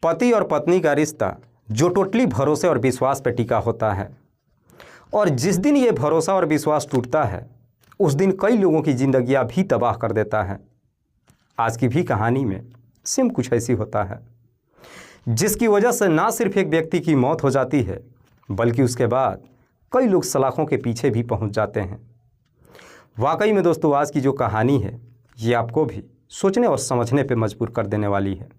पति और पत्नी का रिश्ता जो टोटली भरोसे और विश्वास पर टिका होता है, और जिस दिन ये भरोसा और विश्वास टूटता है उस दिन कई लोगों की जिंदगियां भी तबाह कर देता है। आज की भी कहानी में सेम कुछ ऐसी होता है, जिसकी वजह से ना सिर्फ एक व्यक्ति की मौत हो जाती है बल्कि उसके बाद कई लोग सलाखों के पीछे भी पहुंच जाते हैं। वाकई में दोस्तों, आज की जो कहानी है ये आपको भी सोचने और समझने पे मजबूर कर देने वाली है।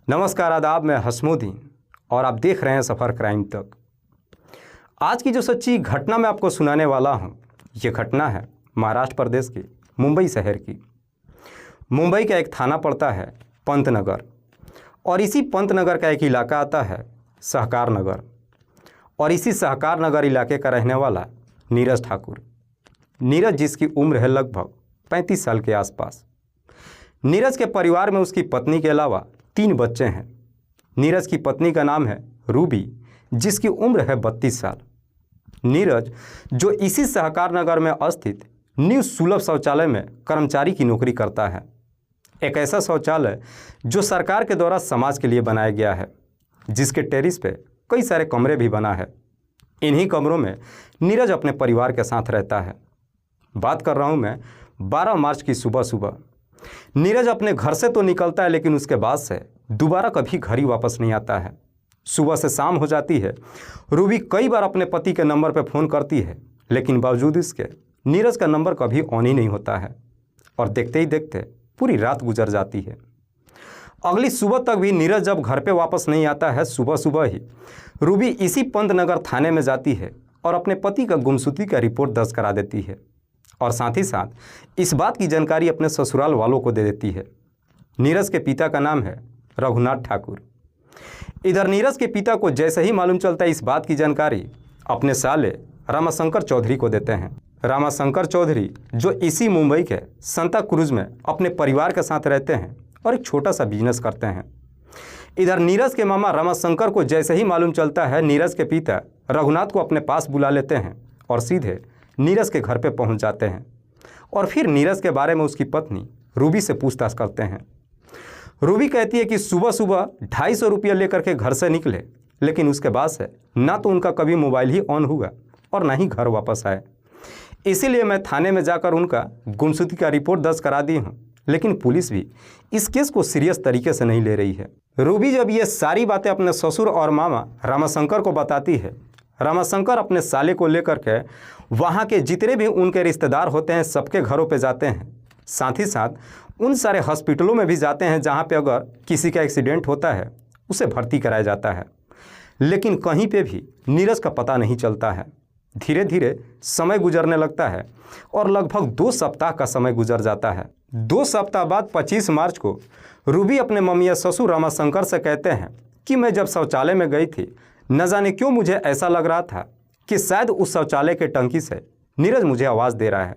नमस्कार, आदाब, मैं हसमुद्दीन और आप देख रहे हैं सफ़र क्राइम तक। आज की जो सच्ची घटना मैं आपको सुनाने वाला हूँ, ये घटना है महाराष्ट्र प्रदेश के मुंबई शहर की। मुंबई का एक थाना पड़ता है पंतनगर, और इसी पंतनगर का एक इलाका आता है सहकार नगर, और इसी सहकार नगर इलाके का रहने वाला नीरज ठाकुर। नीरज जिसकी उम्र है लगभग 35 साल के आसपास। नीरज के परिवार में उसकी पत्नी के अलावा 3 बच्चे हैं। नीरज की पत्नी का नाम है रूबी, जिसकी उम्र है 32 साल। नीरज जो इसी सहकार नगर में स्थित न्यू सुलभ शौचालय में कर्मचारी की नौकरी करता है। एक ऐसा शौचालय जो सरकार के द्वारा समाज के लिए बनाया गया है, जिसके टेरिस पे कई सारे कमरे भी बना है। इन्हीं कमरों में नीरज अपने परिवार के साथ रहता है। बात कर रहा हूँ मैं 12 मार्च की सुबह। नीरज अपने घर से तो निकलता है, लेकिन उसके बाद से दोबारा कभी घर ही वापस नहीं आता है। सुबह से शाम हो जाती है। रूबी कई बार अपने पति के नंबर पर फ़ोन करती है, लेकिन बावजूद इसके नीरज का नंबर कभी ऑन ही नहीं होता है, और देखते ही देखते पूरी रात गुजर जाती है। अगली सुबह तक भी नीरज जब घर पे वापस नहीं आता है, सुबह ही रूबी इसी पंतनगर थाने में जाती है और अपने पति का गुमशुदगी का रिपोर्ट दर्ज करा देती है, और साथ ही साथ इस बात की जानकारी अपने ससुराल वालों को दे देती है। नीरज के पिता का नाम है रघुनाथ ठाकुर। इधर नीरज के पिता को जैसे ही मालूम चलता है इस बात की जानकारी, अपने साले रामाशंकर चौधरी को देते हैं। रामाशंकर चौधरी जो इसी मुंबई के सांता क्रूज में अपने परिवार के साथ रहते हैं और एक छोटा सा बिजनेस करते हैं। इधर नीरज के मामा रामाशंकर को जैसे ही मालूम चलता है, नीरज के पिता रघुनाथ को अपने पास बुला लेते हैं और सीधे नीरज के घर पे पहुंच जाते हैं, और फिर नीरज के बारे में उसकी पत्नी रूबी से पूछताछ करते हैं। रूबी कहती है कि सुबह 250 रुपया लेकर के घर से निकले, लेकिन उसके बाद से ना तो उनका कभी मोबाइल ही ऑन हुआ और ना ही घर वापस आए। इसीलिए मैं थाने में जाकर उनका गुमशुदगी का रिपोर्ट दर्ज करा दी हूँ, लेकिन पुलिस भी इस केस को सीरियस तरीके से नहीं ले रही है। रूबी जब ये सारी बातें अपने ससुर और मामा रामाशंकर को बताती है, रामाशंकर अपने साले को लेकर के वहाँ के जितने भी उनके रिश्तेदार होते हैं सबके घरों पे जाते हैं। साथ ही साथ उन सारे हॉस्पिटलों में भी जाते हैं जहाँ पे अगर किसी का एक्सीडेंट होता है उसे भर्ती कराया जाता है, लेकिन कहीं पे भी नीरज का पता नहीं चलता है। धीरे धीरे समय गुजरने लगता है और लगभग 2 सप्ताह का समय गुजर जाता है। 2 सप्ताह बाद 25 मार्च को रूबी अपने मम्मी ससुर रामाशंकर से कहते हैं कि मैं जब शौचालय में गई थी, न जाने क्यों मुझे ऐसा लग रहा था कि शायद उस शौचालय के टंकी से नीरज मुझे आवाज़ दे रहा है।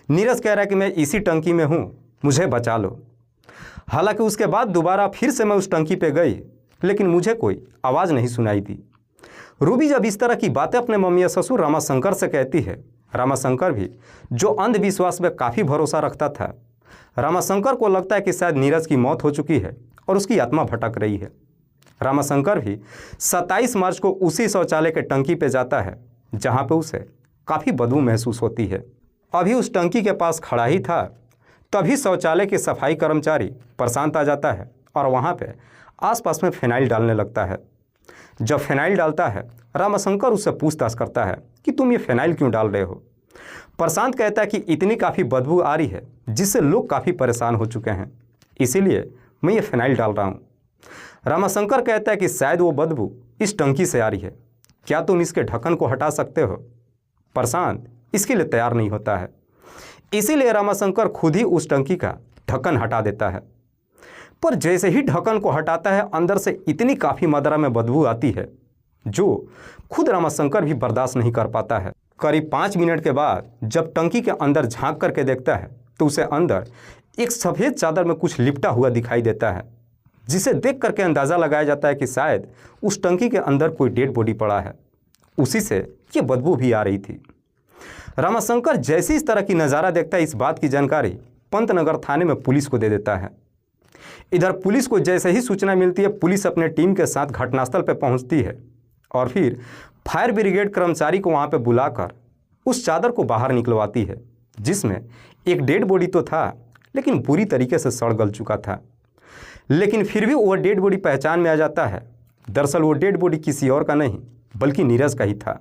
नीरज कह रहा है कि मैं इसी टंकी में हूँ, मुझे बचा लो। हालांकि उसके बाद दोबारा फिर से मैं उस टंकी पे गई, लेकिन मुझे कोई आवाज़ नहीं सुनाई दी। रूबी जब इस तरह की बातें अपने मम्मी ससुर रामाशंकर से कहती है, रामाशंकर भी जो अंधविश्वास में काफ़ी भरोसा रखता था, रामाशंकर को लगता है कि शायद नीरज की मौत हो चुकी है और उसकी आत्मा भटक रही है। रामाशंकर भी 27 मार्च को उसी शौचालय के टंकी पे जाता है जहाँ पे उसे काफ़ी बदबू महसूस होती है। अभी उस टंकी के पास खड़ा ही था, तभी शौचालय के सफाई कर्मचारी प्रशांत आ जाता है और वहाँ पे आसपास में फिनाइल डालने लगता है। जब फिनाइल डालता है, रामाशंकर उससे पूछताछ करता है कि तुम ये फिनाइल क्यों डाल रहे हो। प्रशांत कहता है कि इतनी काफ़ी बदबू आ रही है जिससे लोग काफ़ी परेशान हो चुके हैं, इसीलिए मैं ये फिनाइल डाल रहा हूँ। रामाशंकर कहता है कि शायद वो बदबू इस टंकी से आ रही है, क्या तुम इसके ढक्कन को हटा सकते हो। प्रशांत इसके लिए तैयार नहीं होता है, इसीलिए रामाशंकर खुद ही उस टंकी का ढक्कन हटा देता है। पर जैसे ही ढक्कन को हटाता है, अंदर से इतनी काफ़ी मात्रा में बदबू आती है जो खुद रामाशंकर भी बर्दाश्त नहीं कर पाता है। करीब 5 मिनट के बाद जब टंकी के अंदर झांक करके देखता है तो उसे अंदर एक सफ़ेद चादर में कुछ लिपटा हुआ दिखाई देता है, जिसे देख करके अंदाज़ा लगाया जाता है कि शायद उस टंकी के अंदर कोई डेड बॉडी पड़ा है। उसी से ये बदबू भी आ रही थी। रामाशंकर जैसे इस तरह की नज़ारा देखता है, इस बात की जानकारी पंतनगर थाने में पुलिस को दे देता है। इधर पुलिस को जैसे ही सूचना मिलती है, पुलिस अपने टीम के साथ घटनास्थल पर पहुंचती है और फिर फायर ब्रिगेड कर्मचारी को वहां पर बुलाकर उस चादर को बाहर निकलवाती है, जिसमें एक डेड बॉडी तो था लेकिन बुरी तरीके से सड़ गल चुका था। लेकिन फिर भी वो डेड बॉडी पहचान में आ जाता है। दरअसल वो डेड बॉडी किसी और का नहीं बल्कि नीरज का ही था।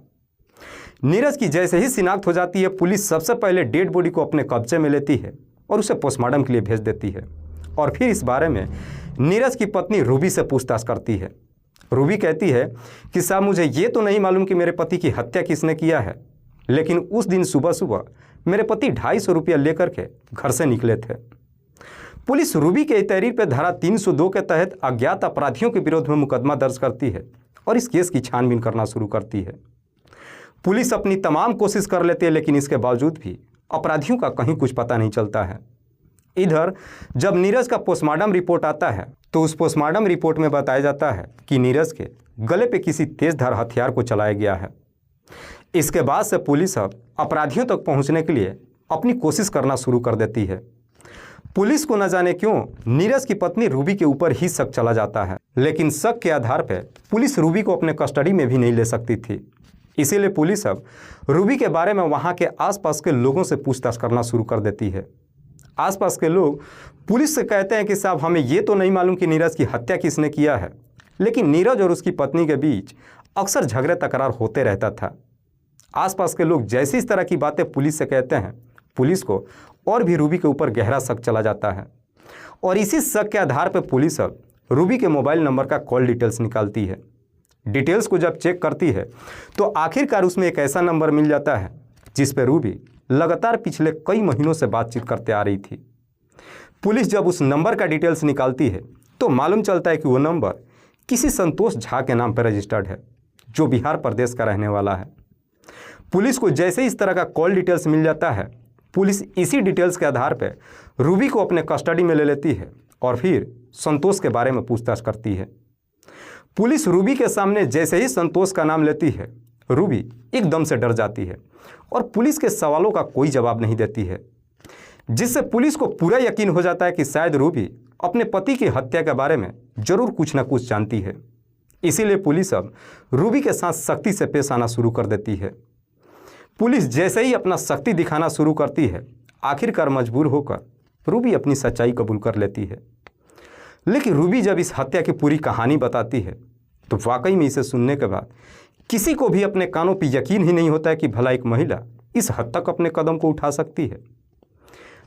नीरज की जैसे ही शिनाख्त हो जाती है, पुलिस सबसे पहले डेड बॉडी को अपने कब्जे में लेती है और उसे पोस्टमार्टम के लिए भेज देती है। और फिर इस बारे में नीरज की पत्नी रूबी से पूछताछ करती है। रूबी कहती है कि साहब, मुझे ये तो नहीं मालूम कि मेरे पति की हत्या किसने किया है, लेकिन उस दिन सुबह सुबह मेरे पति 250 रुपया लेकर के घर से निकले थे। पुलिस रूबी के तहरीर पर धारा 302 के तहत अज्ञात अपराधियों के विरोध में मुकदमा दर्ज करती है और इस केस की छानबीन करना शुरू करती है। पुलिस अपनी तमाम कोशिश कर लेती है, लेकिन इसके बावजूद भी अपराधियों का कहीं कुछ पता नहीं चलता है। इधर जब नीरज का पोस्टमार्टम रिपोर्ट आता है तो उस पोस्टमार्टम रिपोर्ट में बताया जाता है कि नीरज के गले पे किसी तेजधार हथियार को चलाया गया है। इसके बाद से पुलिस अब अपराधियों तक पहुंचने के लिए अपनी कोशिश करना शुरू कर देती है। पुलिस को न जाने क्यों नीरज की पत्नी रूबी के ऊपर ही शक चला जाता है, लेकिन शक के आधार पर पुलिस रूबी को अपने कस्टडी में भी नहीं ले सकती थी। इसीलिए पुलिस अब रूबी के बारे में वहां के आसपास के लोगों से पूछताछ करना शुरू कर देती है। आसपास के लोग पुलिस से कहते हैं कि साहब, हमें ये तो नहीं मालूम कि नीरज की हत्या किसने किया है, लेकिन नीरज और उसकी पत्नी के बीच अक्सर झगड़े तकरार होते रहता था। आसपास के लोग जैसी इस तरह की बातें पुलिस से कहते हैं, पुलिस को और भी रूबी के ऊपर गहरा शक चला जाता है और इसी शक के आधार पर पुलिस अब रूबी के मोबाइल नंबर का कॉल डिटेल्स निकालती है। डिटेल्स को जब चेक करती है तो आखिरकार उसमें एक ऐसा नंबर मिल जाता है जिस पर रूबी लगातार पिछले कई महीनों से बातचीत करते आ रही थी। पुलिस जब उस नंबर का डिटेल्स निकालती है तो मालूम चलता है कि वो नंबर किसी संतोष झा के नाम पर रजिस्टर्ड है, जो बिहार प्रदेश का रहने वाला है। पुलिस को जैसे ही इस तरह का कॉल डिटेल्स मिल जाता है, पुलिस इसी डिटेल्स के आधार पर रूबी को अपने कस्टडी में ले लेती है और फिर संतोष के बारे में पूछताछ करती है। पुलिस रूबी के सामने जैसे ही संतोष का नाम लेती है, रूबी एकदम से डर जाती है और पुलिस के सवालों का कोई जवाब नहीं देती है, जिससे पुलिस को पूरा यकीन हो जाता है कि शायद रूबी अपने पति की हत्या के बारे में जरूर कुछ न कुछ जानती है। इसीलिए पुलिस अब रूबी के साथ सख्ती से पेश आना शुरू कर देती है। पुलिस जैसे ही अपना सख्ती दिखाना शुरू करती है, आखिरकार मजबूर होकर रूबी अपनी सच्चाई कबूल कर लेती है। लेकिन रूबी जब इस हत्या की पूरी कहानी बताती है तो वाकई में इसे सुनने के बाद किसी को भी अपने कानों पर यकीन ही नहीं होता है कि भला एक महिला इस हद तक अपने कदम को उठा सकती है।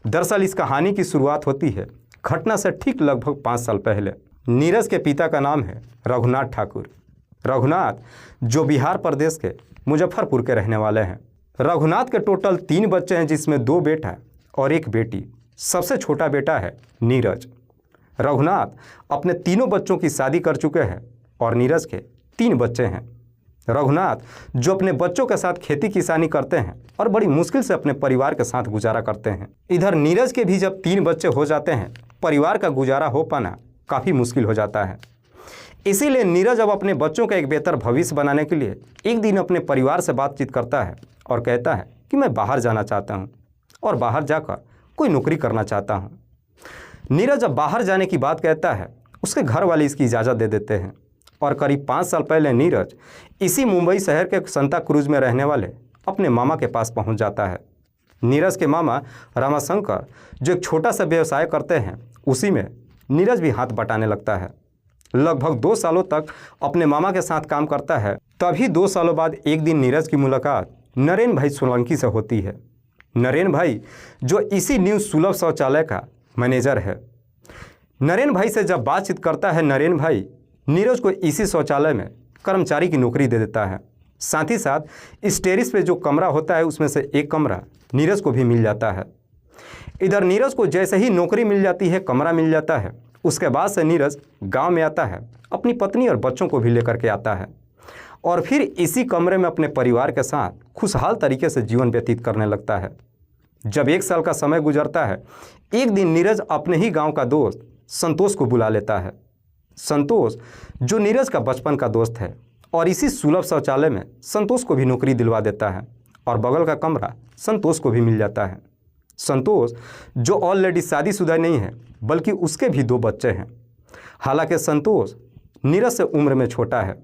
दरअसल इस कहानी की शुरुआत होती है घटना से ठीक लगभग 5 साल पहले। नीरज के पिता का नाम है रघुनाथ ठाकुर। रघुनाथ जो बिहार प्रदेश के मुजफ्फरपुर के रहने वाले हैं। रघुनाथ के टोटल 3 बच्चे हैं, जिसमें 2 बेटा और 1 बेटी। सबसे छोटा बेटा है नीरज। रघुनाथ अपने तीनों बच्चों की शादी कर चुके हैं और नीरज के 3 बच्चे हैं। रघुनाथ जो अपने बच्चों के साथ खेती किसानी करते हैं और बड़ी मुश्किल से अपने परिवार के साथ गुजारा करते हैं। इधर नीरज के भी जब 3 बच्चे हो जाते हैं, परिवार का गुजारा हो पाना काफ़ी मुश्किल हो जाता है। इसीलिए नीरज अब अपने बच्चों का एक बेहतर भविष्य बनाने के लिए एक दिन अपने परिवार से बातचीत करता है और कहता है कि मैं बाहर जाना चाहता हूँ और बाहर जाकर कोई नौकरी करना चाहता हूँ। नीरज जब बाहर जाने की बात कहता है, उसके घर वाले इसकी इजाज़त दे देते हैं और करीब 5 साल पहले नीरज इसी मुंबई शहर के संता क्रूज में रहने वाले अपने मामा के पास पहुंच जाता है। नीरज के मामा रामाशंकर जो एक छोटा सा व्यवसाय करते हैं, उसी में नीरज भी हाथ बटाने लगता है। लगभग 2 सालों तक अपने मामा के साथ काम करता है। तभी 2 सालों बाद एक दिन नीरज की मुलाकात नरेन भाई सोलंकी से होती है। नरेन भाई जो इसी न्यू सुलभ शौचालय का मैनेजर है। नरेन भाई से जब बातचीत करता है, नरेन भाई नीरज को इसी शौचालय में कर्मचारी की नौकरी दे देता है। साथ ही साथ इस टेरिस पे जो कमरा होता है, उसमें से एक कमरा नीरज को भी मिल जाता है। इधर नीरज को जैसे ही नौकरी मिल जाती है, कमरा मिल जाता है, उसके बाद से नीरज गांव में आता है, अपनी पत्नी और बच्चों को भी लेकर के आता है और फिर इसी कमरे में अपने परिवार के साथ खुशहाल तरीके से जीवन व्यतीत करने लगता है। जब 1 साल का समय गुजरता है, एक दिन नीरज अपने ही गाँव का दोस्त संतोष को बुला लेता है। संतोष जो नीरज का बचपन का दोस्त है और इसी सुलभ शौचालय में संतोष को भी नौकरी दिलवा देता है और बगल का कमरा संतोष को भी मिल जाता है। संतोष जो ऑलरेडी शादीशुदा नहीं है बल्कि उसके भी 2 बच्चे हैं। हालांकि संतोष नीरज से उम्र में छोटा है,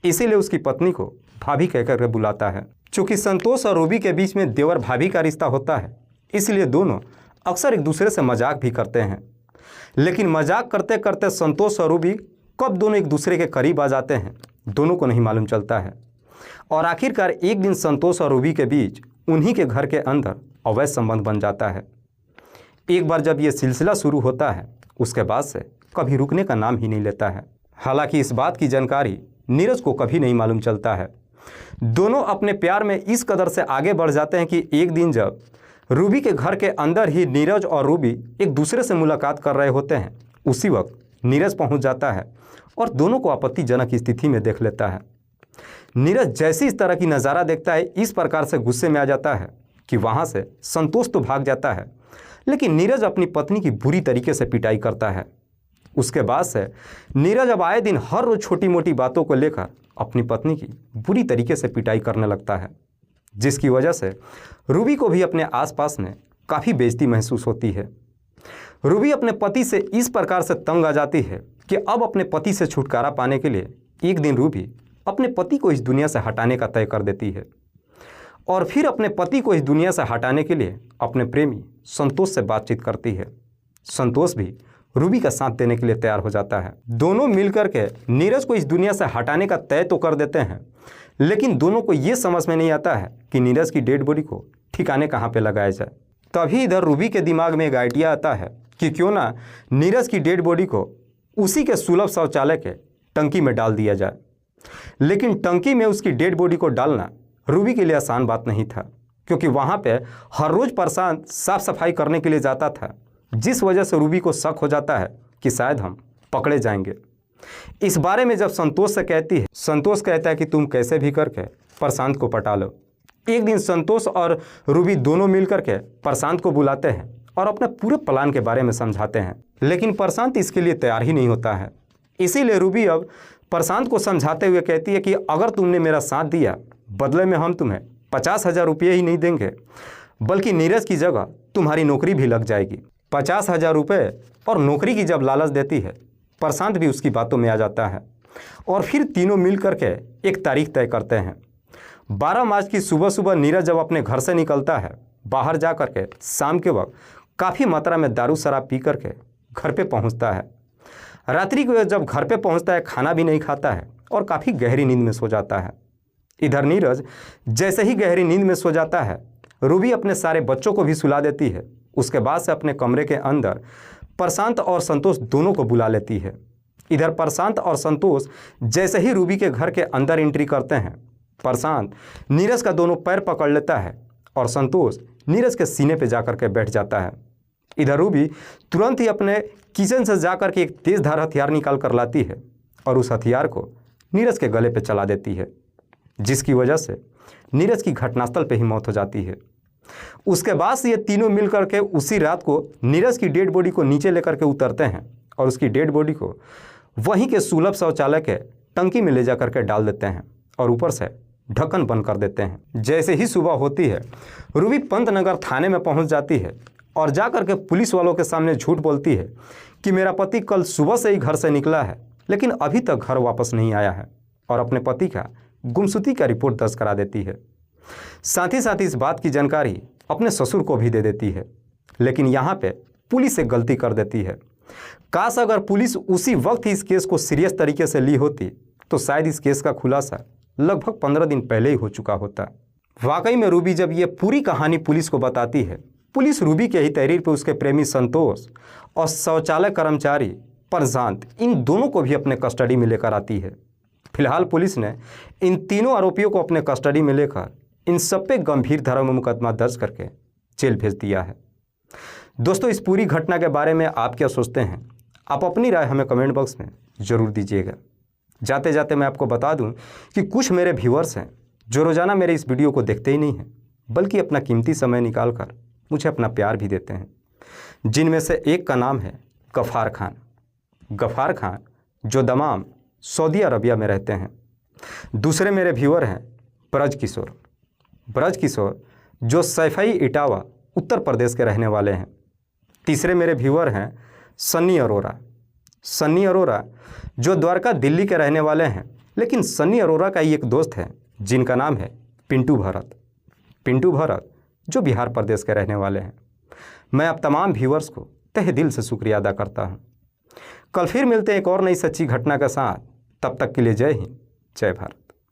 इसीलिए उसकी पत्नी को भाभी कहकर के बुलाता है। चूँकि संतोष और रूबी के बीच में देवर भाभी का रिश्ता होता है, इसलिए दोनों अक्सर एक दूसरे से मजाक भी करते हैं। लेकिन मजाक करते करते संतोष और रूबी कब दोनों एक दूसरे के करीब आ जाते हैं, दोनों को नहीं मालूम चलता है। और आखिरकार एक दिन संतोष और रूबी के बीच उन्हीं के घर के अंदर अवैध संबंध बन जाता है। एक बार जब ये सिलसिला शुरू होता है, उसके बाद से कभी रुकने का नाम ही नहीं लेता है। हालांकि इस बात की जानकारी नीरज को कभी नहीं मालूम चलता है। दोनों अपने प्यार में इस कदर से आगे बढ़ जाते हैं कि एक दिन जब रूबी के घर के अंदर ही नीरज और रूबी एक दूसरे से मुलाकात कर रहे होते हैं, उसी वक्त नीरज पहुंच जाता है और दोनों को आपत्तिजनक स्थिति में देख लेता है। नीरज जैसे इस तरह की नज़ारा देखता है, इस प्रकार से गुस्से में आ जाता है कि वहां से संतोष तो भाग जाता है, लेकिन नीरज अपनी पत्नी की बुरी तरीके से पिटाई करता है। उसके बाद से नीरज अब आए दिन हर रोज छोटी मोटी बातों को लेकर अपनी पत्नी की बुरी तरीके से पिटाई करने लगता है, जिसकी वजह से रूबी को भी अपने आसपास में काफ़ी बेइज्जती महसूस होती है। रूबी अपने पति से इस प्रकार से तंग आ जाती है कि अब अपने पति से छुटकारा पाने के लिए एक दिन रूबी अपने पति को इस दुनिया से हटाने का तय कर देती है और फिर अपने पति को इस दुनिया से हटाने के लिए अपने प्रेमी संतोष से बातचीत करती है। संतोष भी रूबी का साथ देने के लिए तैयार हो जाता है। दोनों मिलकर के नीरज को इस दुनिया से हटाने का तय तो कर देते हैं, लेकिन दोनों को ये समझ में नहीं आता है कि नीरज की डेड बॉडी को ठिकाने कहाँ पे लगाया जाए। तभी इधर रूबी के दिमाग में एक आइडिया आता है कि क्यों ना नीरज की डेड बॉडी को उसी के सुलभ शौचालय के टंकी में डाल दिया जाए। लेकिन टंकी में उसकी डेड बॉडी को डालना रूबी के लिए आसान बात नहीं था, क्योंकि वहाँ पे हर रोज़ प्रशांत साफ सफाई करने के लिए जाता था, जिस वजह से रूबी को शक हो जाता है कि शायद हम पकड़े जाएंगे। इस बारे में जब संतोष से कहती है, संतोष कहता है कि तुम कैसे भी करके प्रशांत को पटा लो। एक दिन संतोष और रूबी दोनों मिलकर के प्रशांत को बुलाते हैं और अपने पूरे प्लान के बारे में समझाते हैं, लेकिन प्रशांत इसके लिए तैयार ही नहीं होता है। इसीलिए रूबी अब प्रशांत को समझाते हुए कहती है कि अगर तुमने मेरा साथ दिया, बदले में हम तुम्हें 50,000 रुपये ही नहीं देंगे, बल्कि नीरज की जगह तुम्हारी नौकरी भी लग जाएगी। 50,000 रुपये और नौकरी की जब लालच देती है, प्रशांत भी उसकी बातों में आ जाता है और फिर तीनों मिल करके एक तारीख तय करते हैं। 12 मार्च की सुबह सुबह नीरज जब अपने घर से निकलता है, बाहर जा कर के शाम के वक्त काफ़ी मात्रा में दारू शराब पी करके घर पे पहुंचता है। रात्रि को जब घर पे पहुंचता है, खाना भी नहीं खाता है और काफ़ी गहरी नींद में सो जाता है। इधर नीरज जैसे ही गहरी नींद में सो जाता है, रूबी अपने सारे बच्चों को भी सुला देती है। उसके बाद से अपने कमरे के अंदर प्रशांत और संतोष दोनों को बुला लेती है। इधर प्रशांत और संतोष जैसे ही रूबी के घर के अंदर एंट्री करते हैं, प्रशांत नीरज का दोनों पैर पकड़ लेता है और संतोष नीरज के सीने पे जाकर के बैठ जाता है। इधर रूबी तुरंत ही अपने किचन से जाकर के एक तेज़धार हथियार निकाल कर लाती है और उस हथियार को नीरज के गले पे चला देती है, जिसकी वजह से नीरज की घटनास्थल पे ही मौत हो जाती है। उसके बाद से ये तीनों मिल करके उसी रात को नीरज की डेड बॉडी को नीचे लेकर के उतरते हैं और उसकी डेड बॉडी को वहीं के सुलभ शौचालय के टंकी में ले जा करके डाल देते हैं और ऊपर से ढक्कन बंद कर देते हैं। जैसे ही सुबह होती है, रूबी पंतनगर थाने में पहुंच जाती है और जा करके पुलिस वालों के सामने झूठ बोलती है कि मेरा पति कल सुबह से ही घर से निकला है, लेकिन अभी तक घर वापस नहीं आया है, और अपने पति का गुमशुदगी का रिपोर्ट दर्ज करा देती है। साथ ही इस बात की जानकारी अपने ससुर को भी दे देती है। लेकिन यहाँ पे पुलिस एक गलती कर देती है। काश अगर पुलिस उसी वक्त ही इस केस को सीरियस तरीके से ली होती तो शायद इस केस का खुलासा लगभग 15 दिन पहले ही हो चुका होता। वाकई में रूबी जब ये पूरी कहानी पुलिस को बताती है, पुलिस रूबी के ही तहरीर पर उसके प्रेमी संतोष और शौचालय कर्मचारी प्रशांत, इन दोनों को भी अपने कस्टडी में लेकर आती है। फिलहाल पुलिस ने इन तीनों आरोपियों को अपने कस्टडी में लेकर इन सब पे गंभीर धारा में मुकदमा दर्ज करके जेल भेज दिया है। दोस्तों, इस पूरी घटना के बारे में आप क्या सोचते हैं? आप अपनी राय हमें कमेंट बॉक्स में ज़रूर दीजिएगा। जाते जाते मैं आपको बता दूं कि कुछ मेरे व्यूअर्स हैं जो रोज़ाना मेरे इस वीडियो को देखते ही नहीं हैं, बल्कि अपना कीमती समय निकाल कर मुझे अपना प्यार भी देते हैं, जिनमें से एक का नाम है गफ़ार खान। गफ़ार खान जो दमाम सऊदी अरबिया में रहते हैं। दूसरे मेरे व्यूअर हैं ब्रज किशोर। ब्रज किशोर जो सैफई इटावा उत्तर प्रदेश के रहने वाले हैं। तीसरे मेरे व्यूअर हैं सन्नी अरोरा। सन्नी अरोरा जो द्वारका दिल्ली के रहने वाले हैं, लेकिन सन्नी अरोरा का ही एक दोस्त है जिनका नाम है पिंटू भरत। पिंटू भरत जो बिहार प्रदेश के रहने वाले हैं। मैं आप तमाम व्यूअर्स को तहे दिल से शुक्रिया अदा करता हूँ। कल फिर मिलते हैं एक और नई सच्ची घटना के साथ। तब तक के लिए जय हिंद, जय भारत।